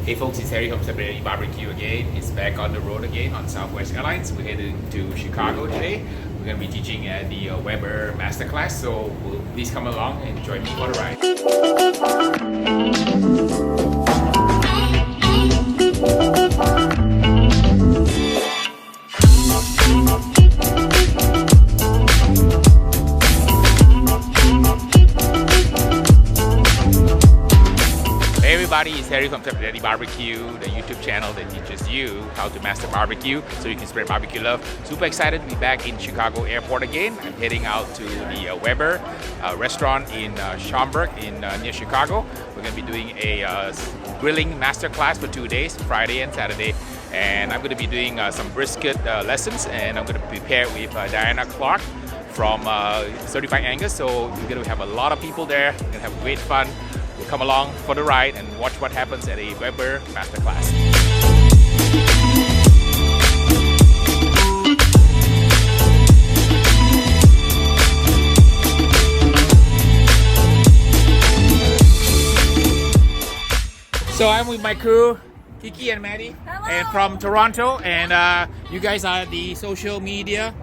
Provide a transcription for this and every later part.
Hey folks, it's Harry from Teaching BBQ again. It's back on the road again on Southwest Airlines. We're heading to Chicago today. We're going to be teaching at the Weber Masterclass, so please come along and join me for the ride. Hey everybody, it's Harry from Teaching BBQ, the YouTube channel that teaches you how to master barbecue so you can spread barbecue love. Super excited to be back in Chicago Airport again. I'm heading out to the Weber restaurant in Schaumburg near Chicago. We're going to be doing a grilling masterclass for 2 days, Friday and Saturday. And I'm going to be doing some brisket lessons, and I'm going to prepare with Diana Clark from Certified Angus. So we're going to have a lot of people there. We're going to have great fun. Come along for the ride and watch what happens at a Weber Masterclass. So I'm with my crew, Kiki and Maddie, and from Toronto, and you guys are the social media.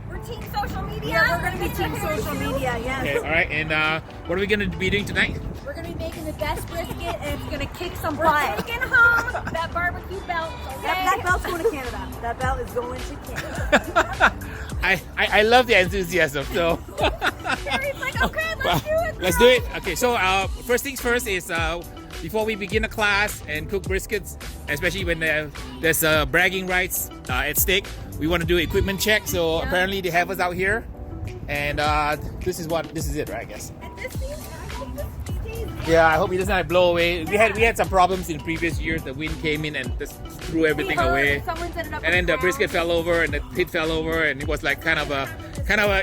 We're team social media. Yeah, we're going to be team social media, yes. Okay, all right, and what are we going to be doing tonight? We're going to be making the best brisket, and it's going to kick some butt. We're taking home that barbecue belt. Okay? That belt's going to Canada. That belt is going to Canada. I love the enthusiasm, so. Harry's like, okay, let's do it. Let's do it. Okay, so first things first is before we begin the class and cook briskets, especially when there's bragging rights at stake, we want to do equipment check. So apparently they have us out here, and this is it, right? I guess. And this means I hope this stays in. Yeah, I hope it doesn't blow away. We had some problems in previous years. The wind came in and just threw everything away. And then the brisket fell over and the pit fell over, and it was like kind of a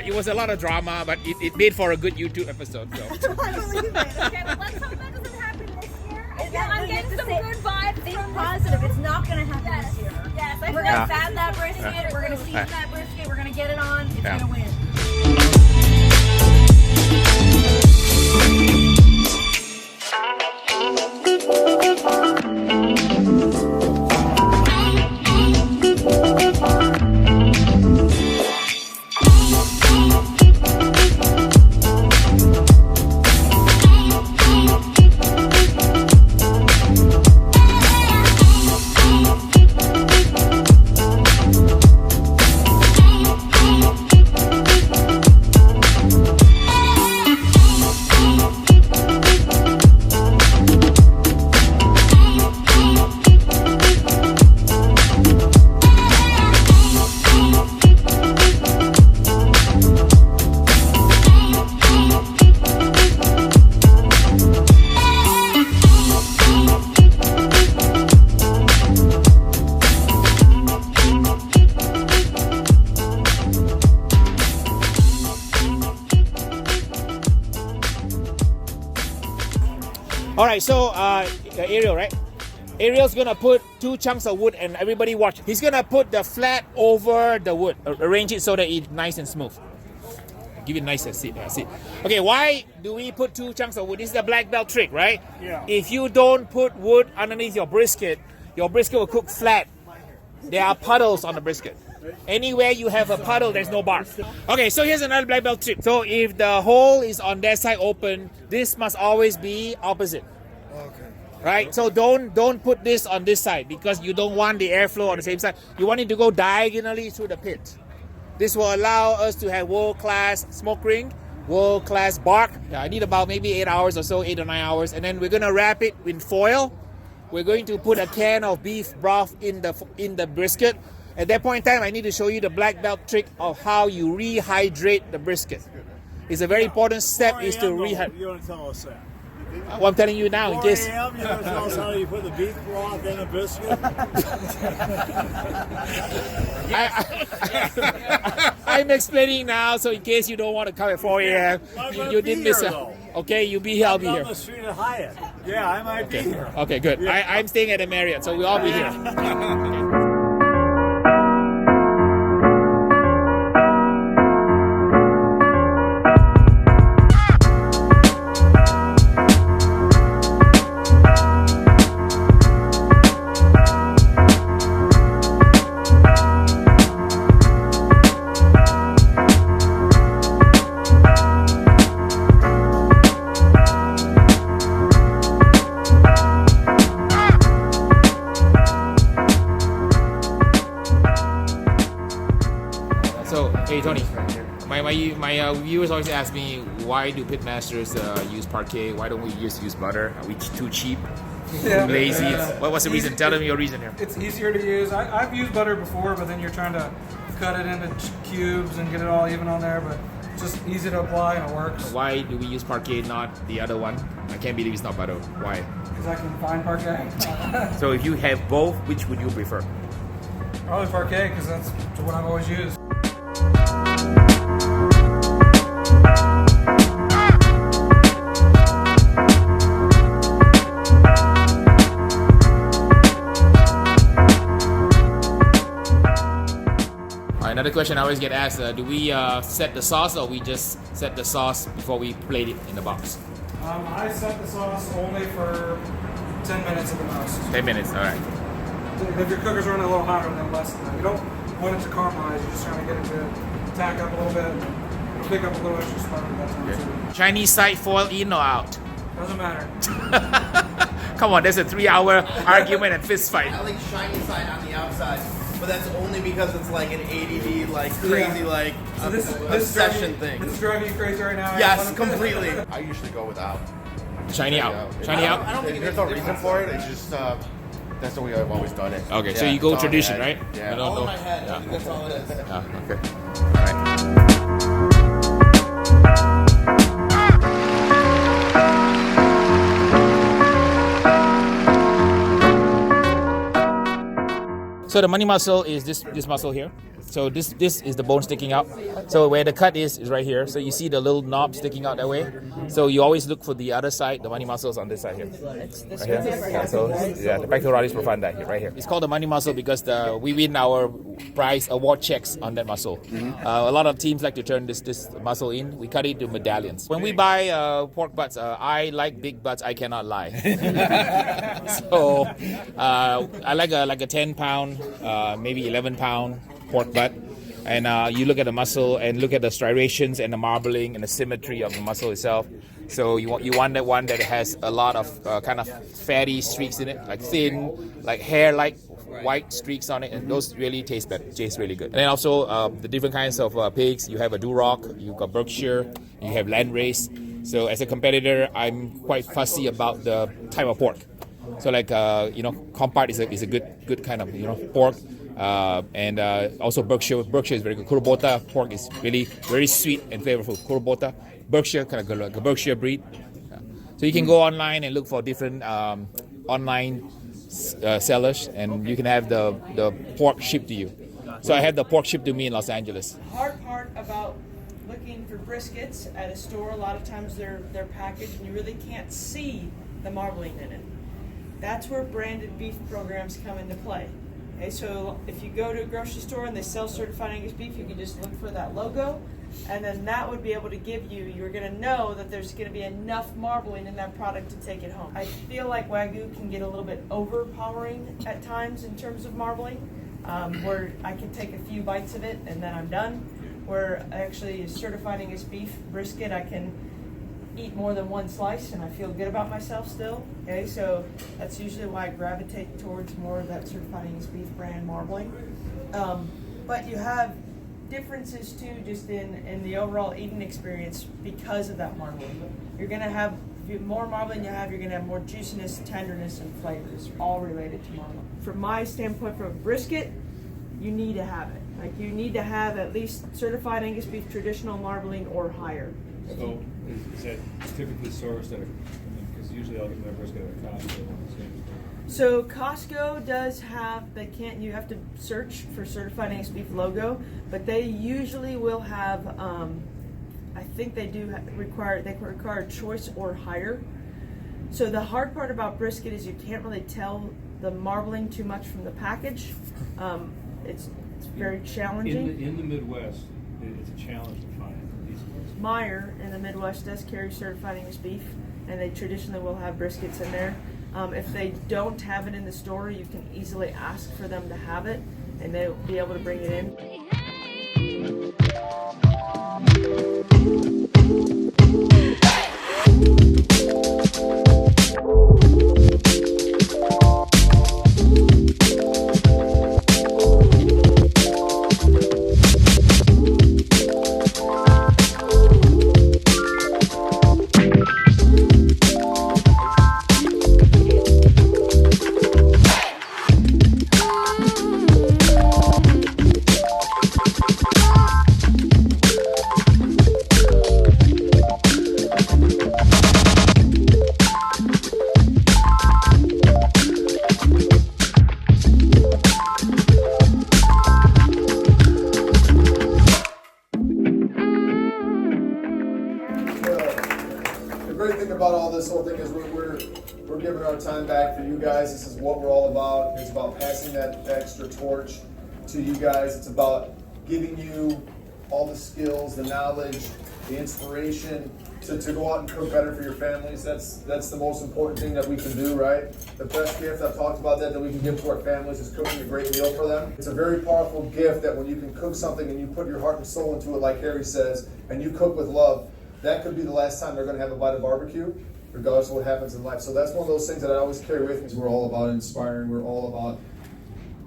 it was a lot of drama, but it made for a good YouTube episode. So. I believe it. Okay, but let's hope that doesn't happen this year. I'm getting some good vibes. Think positive. It's not going to happen this year. Yes, we're going to fat that brisket. We're going to season that brisket. We're going to get it on. It's going to win. All right, so Ariel, right? Ariel's gonna put 2 chunks of wood, and everybody watch. He's gonna put the flat over the wood, arrange it so that it's nice and smooth. Give it a nice seat. Okay, why do we put 2 chunks of wood? This is the black belt trick, right? Yeah. If you don't put wood underneath your brisket will cook flat. There are puddles on the brisket. Anywhere you have a puddle, there's no bark. Okay, so here's another black belt trick. So if the hole is on that side open, this must always be opposite. Okay. Right? So don't put this on this side because you don't want the airflow on the same side. You want it to go diagonally through the pit. This will allow us to have world-class smoke ring, world-class bark. Yeah, I need about maybe 8 hours or so, 8 or 9 hours. And then we're gonna wrap it in foil. We're going to put a can of beef broth in the brisket. At that point in time, I need to show you the black belt trick of how you rehydrate the brisket. It's a very important step is to rehydrate. You want to tell us that? Well, I'm telling you now in case. 4 a.m., you want to tell us how you put the beef broth in a biscuit? I'm explaining now, so in case you don't want to come at 4 a.m., you didn't miss it. Okay, you be here, I'll be here. On the street at Hyatt. Yeah, I might be here. Okay, good. Yeah. I'm staying at the Marriott, so we'll all be here. Okay. my viewers always ask me, why do pitmasters use parquet? Why don't we just use butter? Are we too cheap? Too lazy? What's the reason? Tell them your reason here. It's easier to use. I've used butter before, but then you're trying to cut it into cubes and get it all even on there, but it's just easy to apply and it works. Why do we use parquet, not the other one? I can't believe it's not butter. Why? Because I can find parquet. So if you have both, which would you prefer? Probably parquet, because that's what I've always used. Another question I always get asked, do we set the sauce or we just set the sauce before we plate it in the box? I set the sauce only for 10 minutes at the most. 10 minutes, all right. If your cooker's running a little hotter, then less than that. You don't want it to caramelize, you're just trying to get it to tack up a little bit. It'll pick up a little extra spark at that time too. Chinese side foil in or out? Doesn't matter. Come on, there's a 3-hour argument and fist fight. I like shiny side on the outside, but that's only because it's like an ADD, like crazy, like So this obsession thing. This is driving you crazy right now. Yes, completely. I usually go without. Shiny out. Shiny out? I don't think There's no reason for it. It's just that's the way I've always done it. Okay, Yeah, so you go it's all tradition, in my right? head. Yeah. all in my head. I think that's all it is. Okay. All right. So the money muscle is this muscle here. So this is the bone sticking out. So where the cut is right here. So you see the little knob sticking out that way. So you always look for the other side. The money muscle is on this side here. Right here. Yeah, so yeah, the pectoralis profunda here, right here. It's called the money muscle because we win our prize award checks on that muscle. A lot of teams like to turn this muscle in. We cut it to medallions. When we buy pork butts, I like big butts. I cannot lie. So I like a 10-pound, maybe 11-pound pork butt, and you look at the muscle and look at the striations and the marbling and the symmetry of the muscle itself. So you want that one that has a lot of kind of fatty streaks in it, like thin, like hair-like white streaks on it, and those really taste really good. And then also the different kinds of pigs. You have a Duroc, you've got Berkshire, you have Landrace. So as a competitor, I'm quite fussy about the type of pork. So like Compart is a good kind of pork. And also Berkshire is very good. Kurobota pork is really very sweet and flavorful. Kurobota, Berkshire, kind of like a Berkshire breed. So you can go online and look for different online sellers, and you can have the pork shipped to you. So I had the pork shipped to me in Los Angeles. The hard part about looking for briskets at a store, a lot of times they're packaged and you really can't see the marbling in it. That's where branded beef programs come into play. Okay, so if you go to a grocery store and they sell certified Angus beef, you can just look for that logo, and then that would be able to give you're going to know that there's going to be enough marbling in that product to take it home. I feel like Wagyu can get a little bit overpowering at times in terms of marbling, where I can take a few bites of it and then I'm done. Where actually certified Angus beef brisket, I can eat more than one slice and I feel good about myself still. Okay, so that's usually why I gravitate towards more of that certified Angus beef brand marbling. But you have differences too, just in the overall eating experience because of that marbling. You're gonna have, the more marbling you have, you're gonna have more juiciness, tenderness, and flavors, all related to marbling. From my standpoint, from a brisket, you need to have it. Like you need to have at least certified Angus beef traditional marbling or higher. So is that typically sourced at because usually I'll get my brisket at Costco. So Costco does have, you have to search for certified Angus beef logo, but they usually will have, I think they do require choice or higher. So the hard part about brisket is you can't really tell the marbling too much from the package. It's very challenging. In the Midwest, it's a challenge to find these ones. Meyer in the Midwest does carry certified Angus beef, and they traditionally will have briskets in there. If they don't have it in the store, you can easily ask for them to have it, and they'll be able to bring it in. our time back for you guys. This is what we're all about. It's about passing that extra torch to you guys. It's about giving you all the skills, the knowledge, the inspiration to go out and cook better for your families. That's the most important thing that we can do, right? The best gift, I've talked about that we can give to our families is cooking a great meal for them. It's a very powerful gift that when you can cook something and you put your heart and soul into it, like Harry says, and you cook with love, that could be the last time they're gonna have a bite of barbecue, regardless of what happens in life. So that's one of those things that I always carry with me. We're all about inspiring, we're all about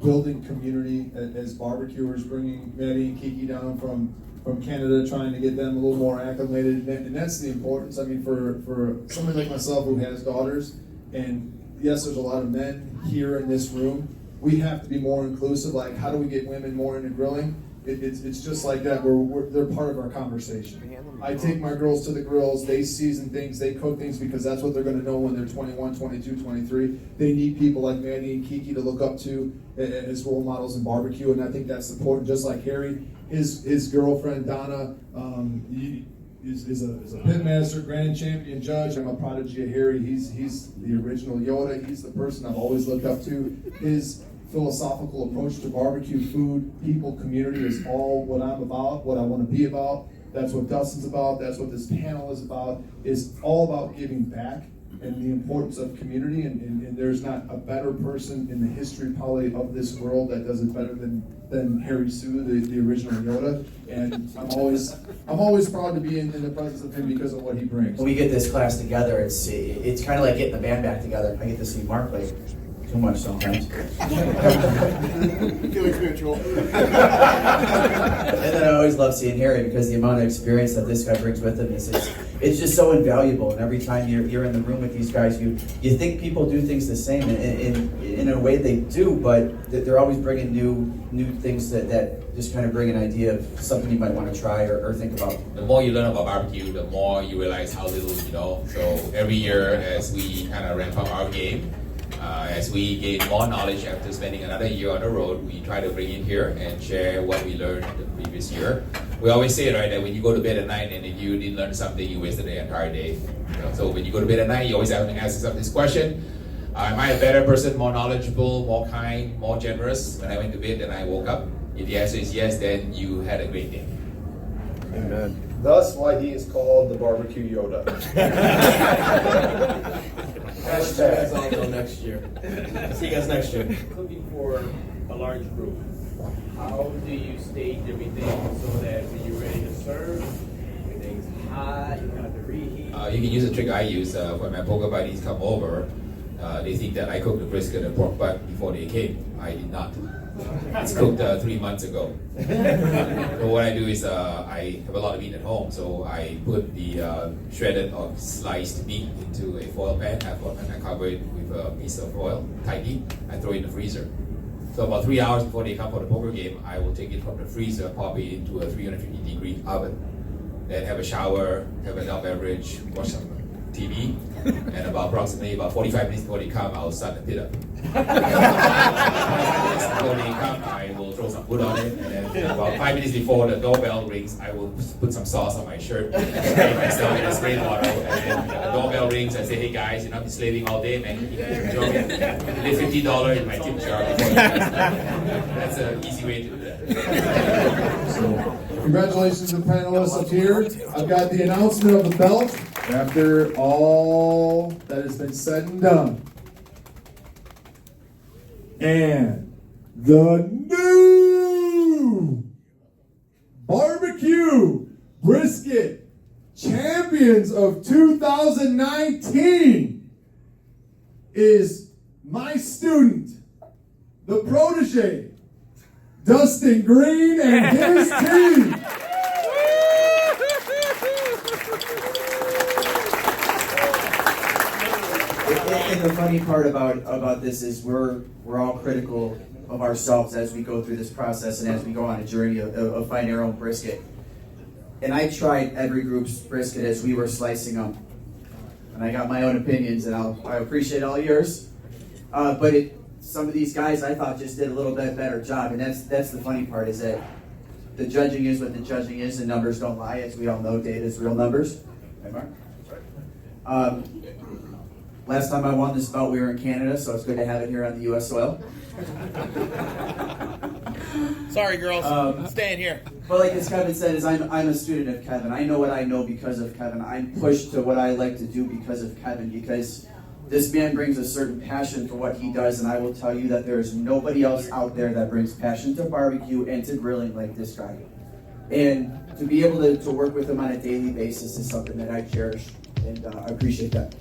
building community as barbecuers, bringing Maddie and Kiki down from Canada, trying to get them a little more acclimated, and that's the importance. I mean, for somebody like myself who has daughters, and yes, there's a lot of men here in this room, we have to be more inclusive. Like, how do we get women more into grilling? It's just like that. They're part of our conversation. I take my girls to the grills, they season things, they cook things because that's what they're going to know when they're 21, 22, 23. They need people like Maddie and Kiki to look up to as role models in barbecue, and I think that's important. Just like Harry, his girlfriend Donna is a pitmaster, grand champion judge. I'm a prodigy of Harry. He's the original Yoda. He's the person I've always looked up to. His philosophical approach to barbecue, food, people, community is all what I'm about, what I want to be about. That's what Dustin's about. That's what this panel is about. It's all about giving back and the importance of community. And there's not a better person in the history probably of this world that does it better than Harry Soo, the original Yoda. And I'm always proud to be in the presence of him because of what he brings. When we get this class together, it's kind of like getting the band back together. I get to see Mark like too much sometimes. Feeling spiritual. And then I always love seeing Harry because the amount of experience that this guy brings with him is it's just so invaluable. And every time you're in the room with these guys, you think people do things the same, and in a way they do, but they're always bringing new things that just kind of bring an idea of something you might want to try or think about. The more you learn about barbecue, the more you realize how little you know. So every year as we kind of ramp up our game, as we gain more knowledge after spending another year on the road, we try to bring it here and share what we learned the previous year. We always say, right, that when you go to bed at night and if you didn't learn something, you wasted the entire day. So when you go to bed at night, you always have to ask yourself this question: am I a better person, more knowledgeable, more kind, more generous when I went to bed than I woke up? If the answer is yes, then you had a great day. Amen. Thus, why he is called the barbecue Yoda. Hashtag until next year. See you guys next year. Cooking for a large group, how do you stage everything so that when you're ready to serve, everything's hot, you have to reheat? You can use a trick I use when my poker buddies come over. They think that I cooked the brisket and pork butt before they came. I did not. It's cooked 3 months ago. So what I do is I have a lot of meat at home, so I put the shredded or sliced meat into a foil pan. I cover it with a piece of foil, tightly. I throw it in the freezer. So about 3 hours before they come for the poker game, I will take it from the freezer, pop it into a 350-degree oven. Then have a shower, have an adult beverage, watch some TV, and approximately 45 minutes before they come, I'll start the pit up. 45 minutes before they come, I will throw some wood on it, and then about 5 minutes before the doorbell rings, I will put some sauce on my shirt, spray myself in a spray bottle, and then the doorbell rings, I say, hey guys, you're not been slaving all day, man, you can enjoy it. Leave $50 in my tip jar. That's an easy way to do that. So, congratulations to the panelists up here. I've got the announcement of the belt after all that has been said and done. And the new barbecue brisket champions of 2019 is my student, the protege, Dustin Green and his team. And the funny part about this is we're all critical of ourselves as we go through this process and as we go on a journey of finding our own brisket. And I tried every group's brisket as we were slicing them, and I got my own opinions, and I appreciate all yours. But some of these guys I thought just did a little bit better job, and that's the funny part, is that the judging is what the judging is, and numbers don't lie, as we all know. Data is real numbers. Right, Mark? That's right. Last time I won this belt, we were in Canada, so it's good to have it here on the U.S. soil. Sorry, girls. Staying here. But like as Kevin said, I'm a student of Kevin. I know what I know because of Kevin. I'm pushed to what I like to do because of Kevin, because this man brings a certain passion for what he does, and I will tell you that there is nobody else out there that brings passion to barbecue and to grilling like this guy. And to be able to work with him on a daily basis is something that I cherish, and I appreciate that.